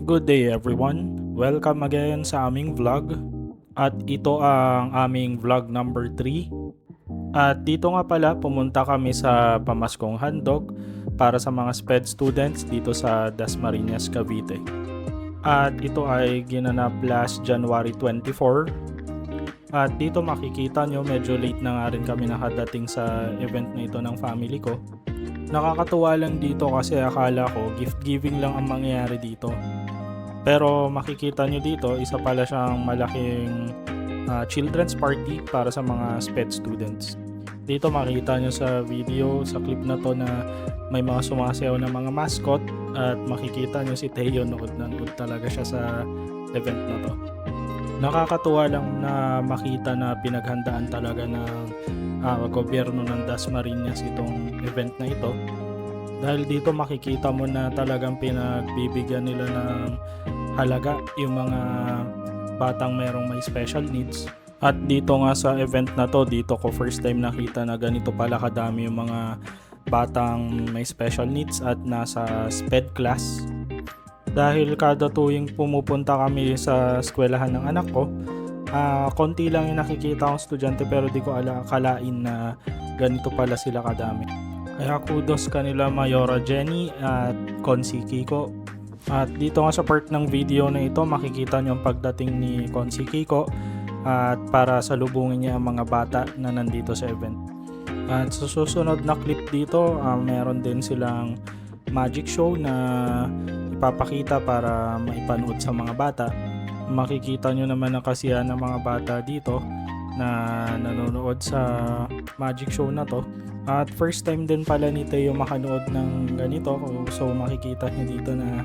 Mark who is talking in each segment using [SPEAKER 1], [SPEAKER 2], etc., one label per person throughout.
[SPEAKER 1] Good day everyone. Welcome again sa aming vlog. At ito ang aming vlog number 3. At dito nga pala pumunta kami sa pamaskong handog para sa mga SPED students dito sa Dasmariñas, Cavite. At ito ay ginanap last January 24. At dito makikita nyo medyo late na nga rin kami nakadating sa event na ito ng family ko. Nakakatuwa lang dito kasi akala ko gift giving lang ang mangyayari dito. Pero makikita nyo dito, isa pala siyang malaking children's party para sa mga SPED students. Dito makita nyo sa video, sa clip na to na may mga sumasayaw na mga mascot at makikita nyo si Teo nood na nood talaga siya sa event na to. Nakakatuwa lang na makita na pinaghandaan talaga ng gobyerno ng Dasmariñas itong event na ito. Dahil dito makikita mo na talagang pinagbibigyan nila ng halaga yung mga batang merong may special needs. At dito nga sa event na to, dito ko first time nakita na ganito pala kadami yung mga batang may special needs at nasa SPED class. Dahil kada tuwing pumupunta kami sa eskwelahan ng anak ko, konti lang yung nakikita kong estudyante pero di ko akalain na ganito pala sila kadami. Kaya kudos kanila Mayora Jenny at Consi Kiko. At dito nga sa part ng video na ito makikita nyo ang pagdating ni Consi Kiko at para salubungin niya ang mga bata na nandito sa event. At sa susunod na clip dito, meron din silang magic show na ipapakita para maipanood sa mga bata. Makikita nyo naman ang kasiyahan ng mga bata dito na nanonood sa magic show na to. At first time din pala ni Teo makanood ng ganito, so makikita nyo dito na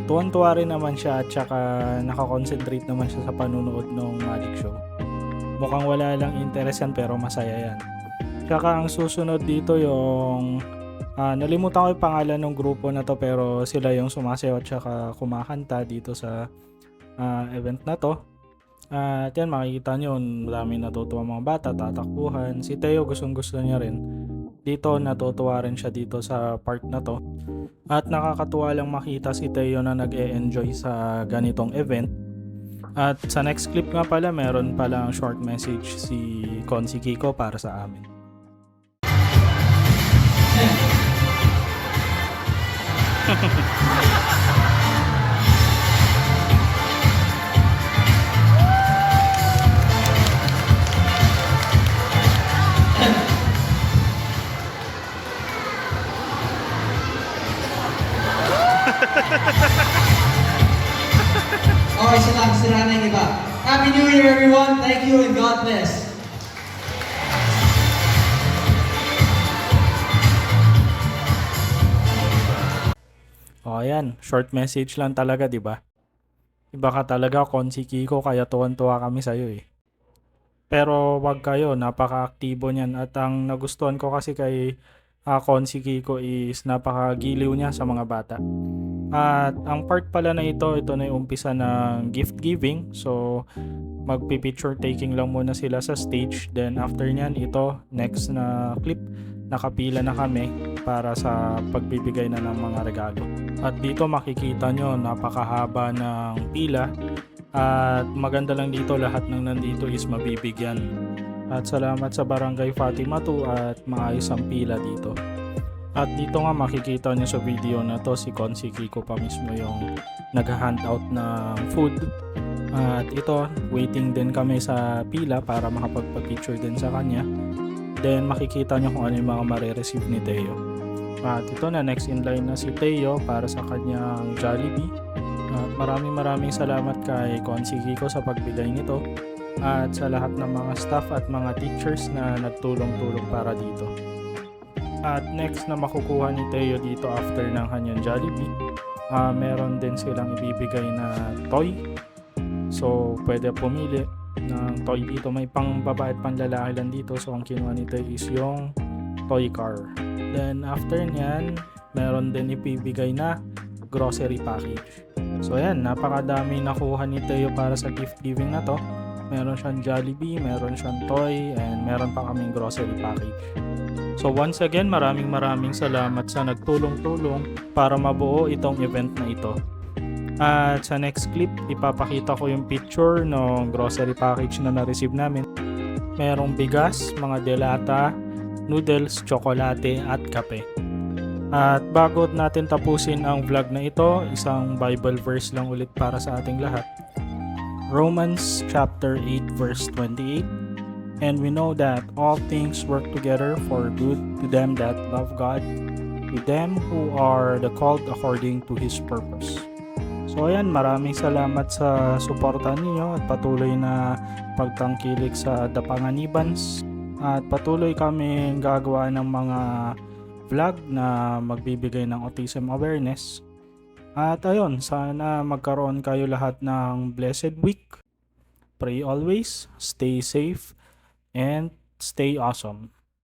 [SPEAKER 1] tuwan-tuwa rin naman siya at saka nakakonsentrate naman siya sa panunood ng magic show. Mukhang wala lang interest yan pero masaya yan. Tsaka ang susunod dito yung nalimutan ko yung pangalan ng grupo na to pero sila yung sumasayaw at saka kumakanta dito sa event na to. At yan makikita nyo, maraming natutuwa mga bata, tatakbuhan. Si Teo gustong gusto niya rin. Dito natutuwa rin siya dito sa part na to. At nakakatuwa lang makita si Teo na nag-e-enjoy sa ganitong event. At sa next clip nga pala, meron palang short message si Consi Kiko para sa amin.
[SPEAKER 2] Okay, sira na yung iba. Happy New Year, everyone. Thank you and God bless.
[SPEAKER 1] O ayan, short message lang talaga, di ba? Iba ka talaga, Consi Kiko, kaya tuwan-tuwa kami sa'yo eh. Pero wag kayo, napaka-aktibo niyan. At ang nagustuhan ko kasi kay Consi Kiko is napaka-giliw niya sa mga bata. At ang part pala na ito na yung umpisa ng gift giving. So magpi-picture taking lang muna sila sa stage. Then after nyan, ito, next na clip, nakapila na kami para sa pagbibigay na ng mga regalo. At dito makikita nyo, napakahaba ng pila. At maganda lang dito, lahat ng nandito is mabibigyan. At salamat sa Barangay Fatima 2 at maayos ang pila dito. At dito nga makikita nyo sa video na to, si Consi Kiko pa mismo yung nag-handout ng food. At ito, waiting din kami sa pila para makapagpa-picture din sa kanya. Then makikita nyo kung ano yung mga marireceive ni Teo. At ito na, next in line na si Teo para sa kanyang Jollibee. At maraming salamat kay Consi Kiko sa pagbigay nito. At sa lahat ng mga staff at mga teachers na nagtulong-tulong para dito. At next na makukuha ni Teo dito after ng kanyang Jollibee, meron din silang ibibigay na toy. So pwede pumili ng toy dito. May pang babae at pang lalaki lang dito. So ang kinuha ni Teo is yung toy car. Then after nyan, meron din ibibigay na grocery package. So ayan, napakadami nakuha ni Teo para sa gift giving na to. Meron siyang Jollibee, meron siyang toy, and meron pa kaming grocery package. So once again, maraming salamat sa nagtulong-tulong para mabuo itong event na ito. At sa next clip, ipapakita ko yung picture ng grocery package na na-receive namin. Merong bigas, mga delata, noodles, tsokolate at kape. At bago natin tapusin ang vlog na ito, isang Bible verse lang ulit para sa ating lahat. Romans chapter 8 verse 28. And we know that all things work together for good to them that love God, to them who are the called according to His purpose. So ayan, maraming salamat sa suporta ninyo at patuloy na pagtangkilik sa The Panganibans. At patuloy kami gagawa ng mga vlog na magbibigay ng autism awareness. At ayun, sana magkaroon kayo lahat ng blessed week. Pray always, stay safe, and stay awesome.